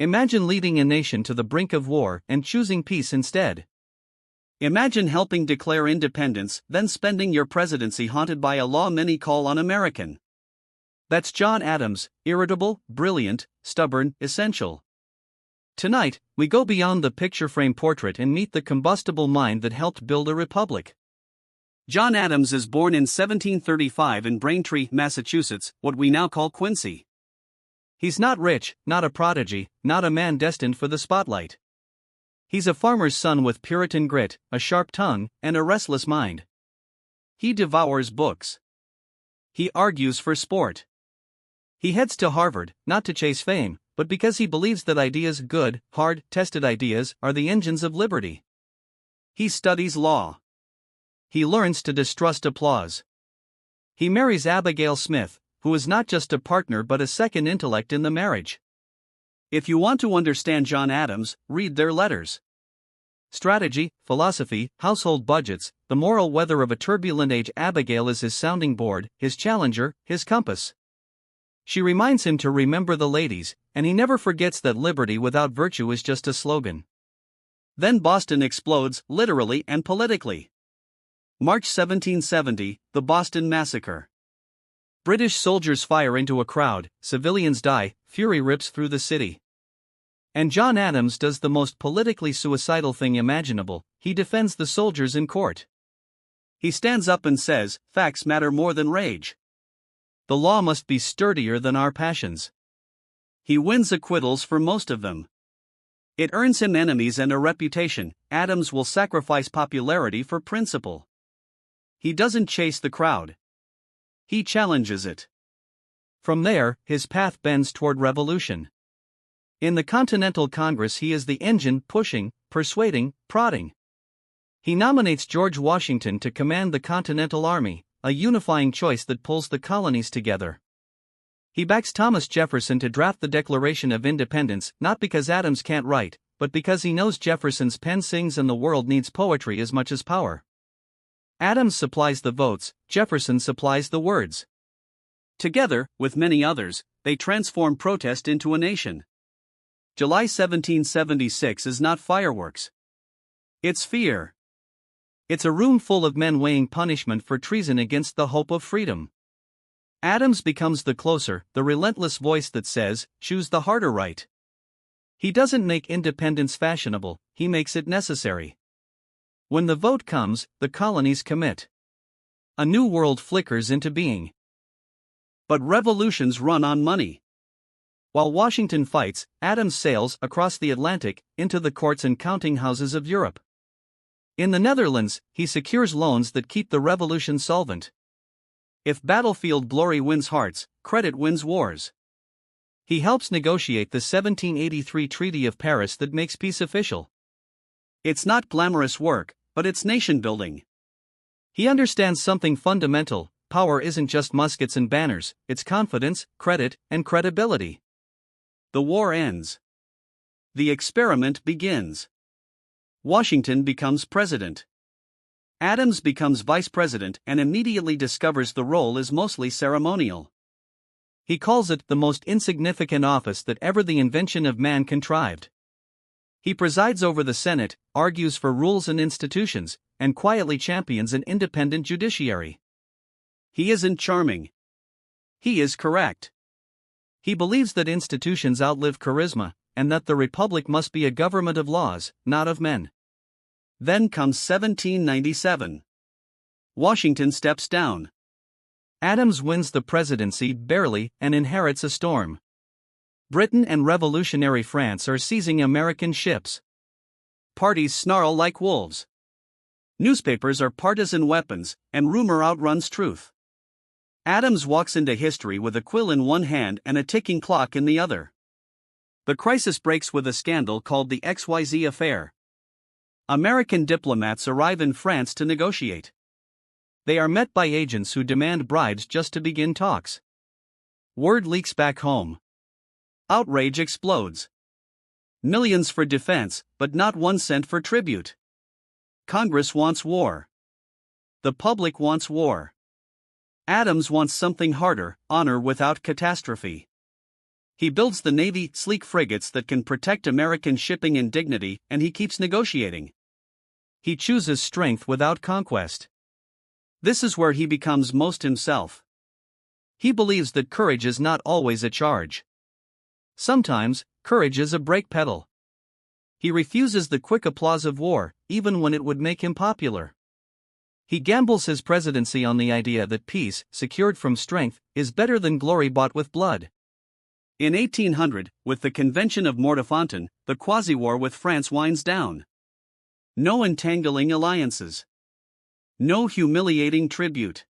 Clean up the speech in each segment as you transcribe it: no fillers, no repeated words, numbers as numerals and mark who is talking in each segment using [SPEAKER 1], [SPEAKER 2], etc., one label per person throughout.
[SPEAKER 1] Imagine leading a nation to the brink of war and choosing peace instead.
[SPEAKER 2] Imagine helping declare independence, then spending your presidency haunted by a law many call un-American. That's John Adams, irritable, brilliant, stubborn, essential.
[SPEAKER 1] Tonight, we go beyond the picture frame portrait and meet the combustible mind that helped build a republic.
[SPEAKER 2] John Adams is born in 1735 in Braintree, Massachusetts, what we now call Quincy.
[SPEAKER 1] He's not rich, not a prodigy, not a man destined for the spotlight. He's a farmer's son with Puritan grit, a sharp tongue, and a restless mind. He devours books. He argues for sport. He heads to Harvard, not to chase fame, but because he believes that ideas, good, hard, tested ideas, are the engines of liberty.
[SPEAKER 2] He studies law.
[SPEAKER 1] He learns to distrust applause. He marries Abigail Smith, who is not just a partner but a second intellect in the marriage.
[SPEAKER 2] If you want to understand John Adams, read their letters.
[SPEAKER 1] Strategy, philosophy, household budgets, the moral weather of a turbulent age. Abigail is his sounding board, his challenger, his compass. She reminds him to remember the ladies, and he never forgets that liberty without virtue is just a slogan.
[SPEAKER 2] Then Boston explodes, literally and politically. March 1770, the Boston Massacre.
[SPEAKER 1] British soldiers fire into a crowd, civilians die, fury rips through the city. And John Adams does the most politically suicidal thing imaginable: he defends the soldiers in court.
[SPEAKER 2] He stands up and says, facts matter more than rage.
[SPEAKER 1] The law must be sturdier than our passions.
[SPEAKER 2] He wins acquittals for most of them. It earns him enemies and a reputation. Adams will sacrifice popularity for principle. He doesn't chase the crowd. He challenges it.
[SPEAKER 1] From there, his path bends toward revolution. In the Continental Congress, he is the engine, pushing, persuading, prodding. He nominates George Washington to command the Continental Army, a unifying choice that pulls the colonies together. He backs Thomas Jefferson to draft the Declaration of Independence, not because Adams can't write, but because he knows Jefferson's pen sings and the world needs poetry as much as power. Adams supplies the votes, Jefferson supplies the words.
[SPEAKER 2] Together, with many others, they transform protest into a nation. July 1776 is not fireworks. It's fear.
[SPEAKER 1] It's a room full of men weighing punishment for treason against the hope of freedom. Adams becomes the closer, the relentless voice that says, choose the harder right. He doesn't make independence fashionable, he makes it necessary. When the vote comes, the colonies commit. A new world flickers into being.
[SPEAKER 2] But revolutions run on money.
[SPEAKER 1] While Washington fights, Adams sails across the Atlantic into the courts and counting houses of Europe. In the Netherlands, he secures loans that keep the revolution solvent. If battlefield glory wins hearts, credit wins wars. He helps negotiate the 1783 Treaty of Paris that makes peace official.
[SPEAKER 2] It's not glamorous work, but it's nation-building.
[SPEAKER 1] He understands something fundamental: power isn't just muskets and banners, it's confidence, credit, and credibility.
[SPEAKER 2] The war ends. The experiment begins. Washington becomes president. Adams becomes vice president and immediately discovers the role is mostly ceremonial.
[SPEAKER 1] He calls it the most insignificant office that ever the invention of man contrived. He presides over the Senate, argues for rules and institutions, and quietly champions an independent judiciary.
[SPEAKER 2] He isn't charming. He is correct.
[SPEAKER 1] He believes that institutions outlive charisma, and that the republic must be a government of laws, not of men.
[SPEAKER 2] Then comes 1797. Washington steps down.
[SPEAKER 1] Adams wins the presidency barely and inherits a storm. Britain and revolutionary France are seizing American ships.
[SPEAKER 2] Parties snarl like wolves. Newspapers are partisan weapons, and rumor outruns truth. Adams walks into history with a quill in one hand and a ticking clock in the other. The crisis breaks with a scandal called the XYZ affair. American diplomats arrive in France to negotiate.
[SPEAKER 1] They are met by agents who demand bribes just to begin talks. Word leaks back home.
[SPEAKER 2] Outrage explodes. Millions for defense, but not 1 cent for tribute. Congress wants war. The public wants war. Adams wants something harder: honor without catastrophe. He builds the Navy, sleek frigates that can protect American shipping and dignity, and he keeps negotiating.
[SPEAKER 1] He chooses strength without conquest.
[SPEAKER 2] This is where he becomes most himself.
[SPEAKER 1] He believes that courage is not always a charge. Sometimes, courage is a brake pedal. He refuses the quick applause of war, even when it would make him popular. He gambles his presidency on the idea that peace, secured from strength, is better than glory bought with blood.
[SPEAKER 2] In 1800, with the Convention of Mortefontaine, the quasi-war with France winds down. No entangling alliances. No humiliating tribute.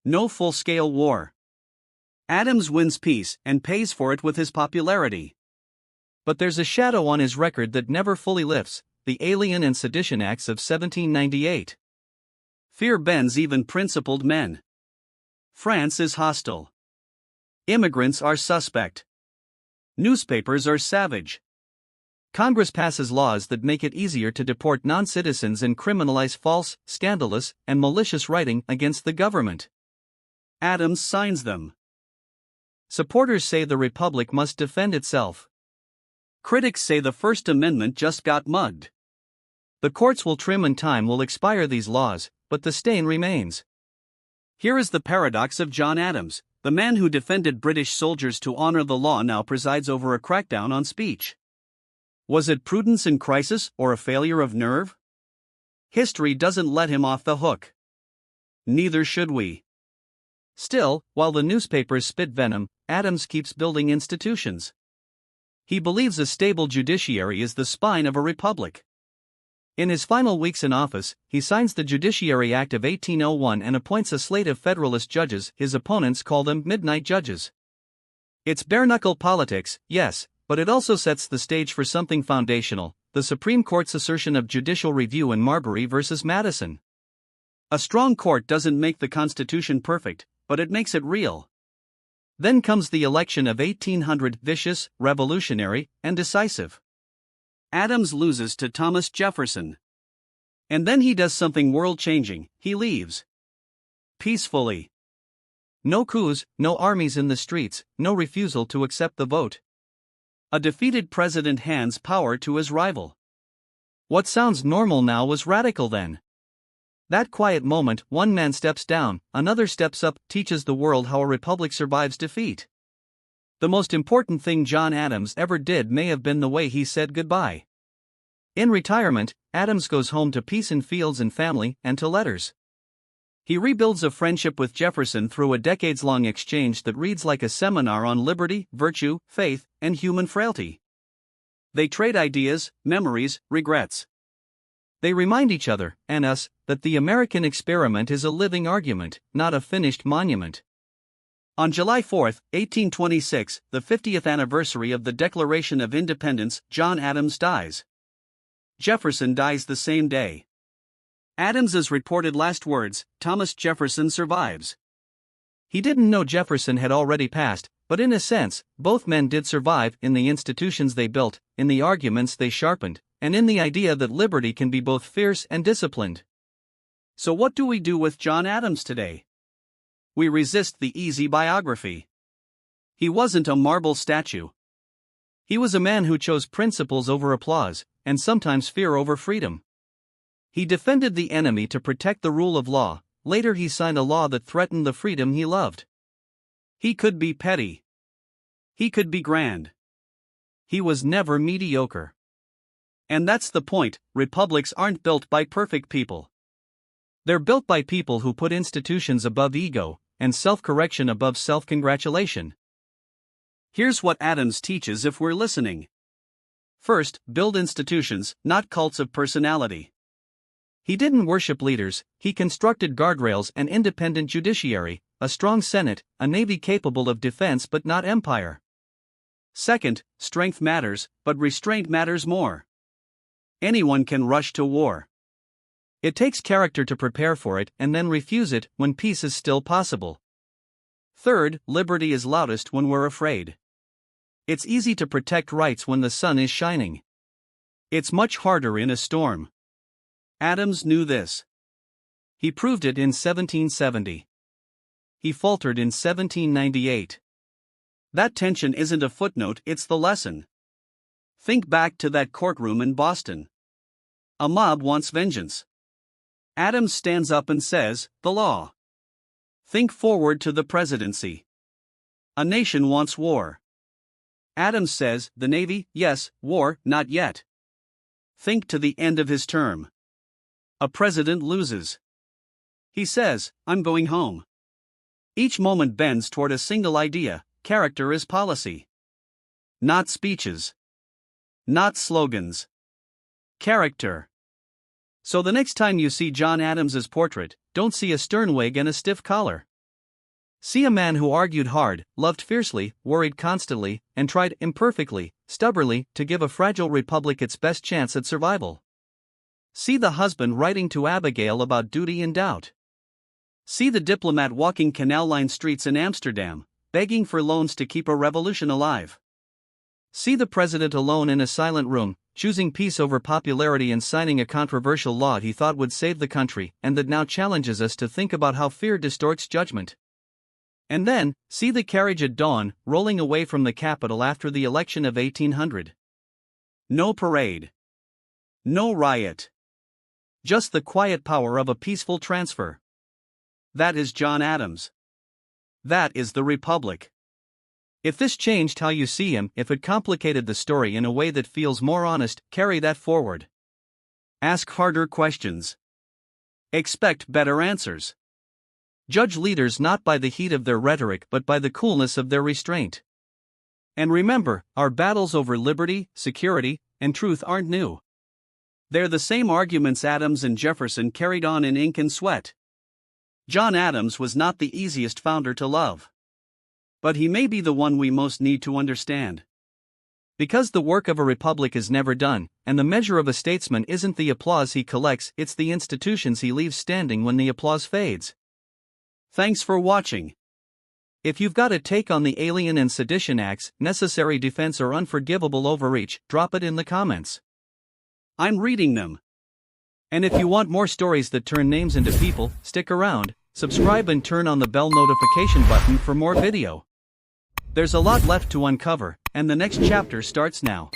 [SPEAKER 2] No full-scale war. Adams wins peace and pays for it with his popularity.
[SPEAKER 1] But there's a shadow on his record that never fully lifts, the Alien and Sedition Acts of 1798.
[SPEAKER 2] Fear bends even principled men. France is hostile. Immigrants are suspect. Newspapers are savage.
[SPEAKER 1] Congress passes laws that make it easier to deport non-citizens and criminalize false, scandalous, and malicious writing against the government.
[SPEAKER 2] Adams signs them.
[SPEAKER 1] Supporters say the Republic must defend itself.
[SPEAKER 2] Critics say the First Amendment just got mugged.
[SPEAKER 1] The courts will trim and time will expire these laws, but the stain remains.
[SPEAKER 2] Here is the paradox of John Adams. The man who defended British soldiers to honor the law now presides over a crackdown on speech. Was it prudence in crisis or a failure of nerve? History doesn't let him off the hook. Neither should we.
[SPEAKER 1] Still, while the newspapers spit venom, Adams keeps building institutions. He believes a stable judiciary is the spine of a republic. In his final weeks in office, he signs the Judiciary Act of 1801 and appoints a slate of Federalist judges. His opponents call them midnight judges. It's bare-knuckle politics, yes, but it also sets the stage for something foundational, the Supreme Court's assertion of judicial review in Marbury v. Madison.
[SPEAKER 2] A strong court doesn't make the Constitution perfect, but it makes it real.
[SPEAKER 1] Then comes the election of 1800, vicious, revolutionary, and decisive.
[SPEAKER 2] Adams loses to Thomas Jefferson. And then he does something world-changing, he leaves. Peacefully.
[SPEAKER 1] No coups, no armies in the streets, no refusal to accept the vote.
[SPEAKER 2] A defeated president hands power to his rival.
[SPEAKER 1] What sounds normal now was radical then. That quiet moment, one man steps down, another steps up, teaches the world how a republic survives defeat. The most important thing John Adams ever did may have been the way he said goodbye. In retirement, Adams goes home to peace in fields and family, and to letters. He rebuilds a friendship with Jefferson through a decades-long exchange that reads like a seminar on liberty, virtue, faith, and human frailty. They trade ideas, memories, regrets. They remind each other, and us, that the American experiment is a living argument, not a finished monument.
[SPEAKER 2] On July 4, 1826, the 50th anniversary of the Declaration of Independence, John Adams dies. Jefferson dies the same day. Adams's reported last words, Thomas Jefferson survives.
[SPEAKER 1] He didn't know Jefferson had already passed, but in a sense, both men did survive in the institutions they built, in the arguments they sharpened, and in the idea that liberty can be both fierce and disciplined.
[SPEAKER 2] So what do we do with John Adams today? We resist the easy biography. He wasn't a marble statue.
[SPEAKER 1] He was a man who chose principles over applause, and sometimes fear over freedom. He defended the enemy to protect the rule of law. Later he signed a law that threatened the freedom he loved.
[SPEAKER 2] He could be petty. He could be grand.
[SPEAKER 1] He was never mediocre.
[SPEAKER 2] And that's the point, republics aren't built by perfect people.
[SPEAKER 1] They're built by people who put institutions above ego, and self-correction above self-congratulation.
[SPEAKER 2] Here's what Adams teaches if we're listening. First, build institutions, not cults of personality.
[SPEAKER 1] He didn't worship leaders, he constructed guardrails, an independent judiciary, a strong Senate, a navy capable of defense but not empire.
[SPEAKER 2] Second, strength matters, but restraint matters more. Anyone can rush to war.
[SPEAKER 1] It takes character to prepare for it and then refuse it when peace is still possible.
[SPEAKER 2] Third, liberty is loudest when we're afraid.
[SPEAKER 1] It's easy to protect rights when the sun is shining.
[SPEAKER 2] It's much harder in a storm. Adams knew this.
[SPEAKER 1] He proved it in 1770. He faltered in 1798.
[SPEAKER 2] That tension isn't a footnote, it's the lesson. Think back to that courtroom in Boston. A mob wants vengeance. Adams stands up and says, "The law." Think forward to the presidency. A nation wants war. Adams says, "The Navy, yes, war, not yet." Think to the end of his term. A president loses. He says, "I'm going home." Each moment bends toward a single idea: character is policy. Not speeches. Not slogans. Character. So the next time you see John Adams's portrait, don't see a stern wig and a stiff collar. See a man who argued hard, loved fiercely, worried constantly, and tried imperfectly, stubbornly, to give a fragile republic its best chance at survival. See the husband writing to Abigail about duty and doubt. See the diplomat walking canal-lined streets in Amsterdam, begging for loans to keep a revolution alive. See the president alone in a silent room, choosing peace over popularity and signing a controversial law he thought would save the country, and that now challenges us to think about how fear distorts judgment. And then, see the carriage at dawn, rolling away from the Capitol after the election of 1800. No parade. No riot. Just the quiet power of a peaceful transfer. That is John Adams. That is the Republic. If this changed how you see him, if it complicated the story in a way that feels more honest, carry that forward. Ask harder questions. Expect better answers. Judge leaders not by the heat of their rhetoric but by the coolness of their restraint. And remember, our battles over liberty, security, and truth aren't new. They're the same arguments Adams and Jefferson carried on in ink and sweat. John Adams was not the easiest founder to love. But he may be the one we most need to understand. Because the work of a republic is never done, and the measure of a statesman isn't the applause he collects, it's the institutions he leaves standing when the applause fades. Thanks for watching. If you've got a take on the Alien and Sedition Acts, necessary defense or unforgivable overreach, drop it in the comments. I'm reading them. And if you want more stories that turn names into people, stick around, subscribe and turn on the bell notification button for more video. There's a lot left to uncover, and the next chapter starts now.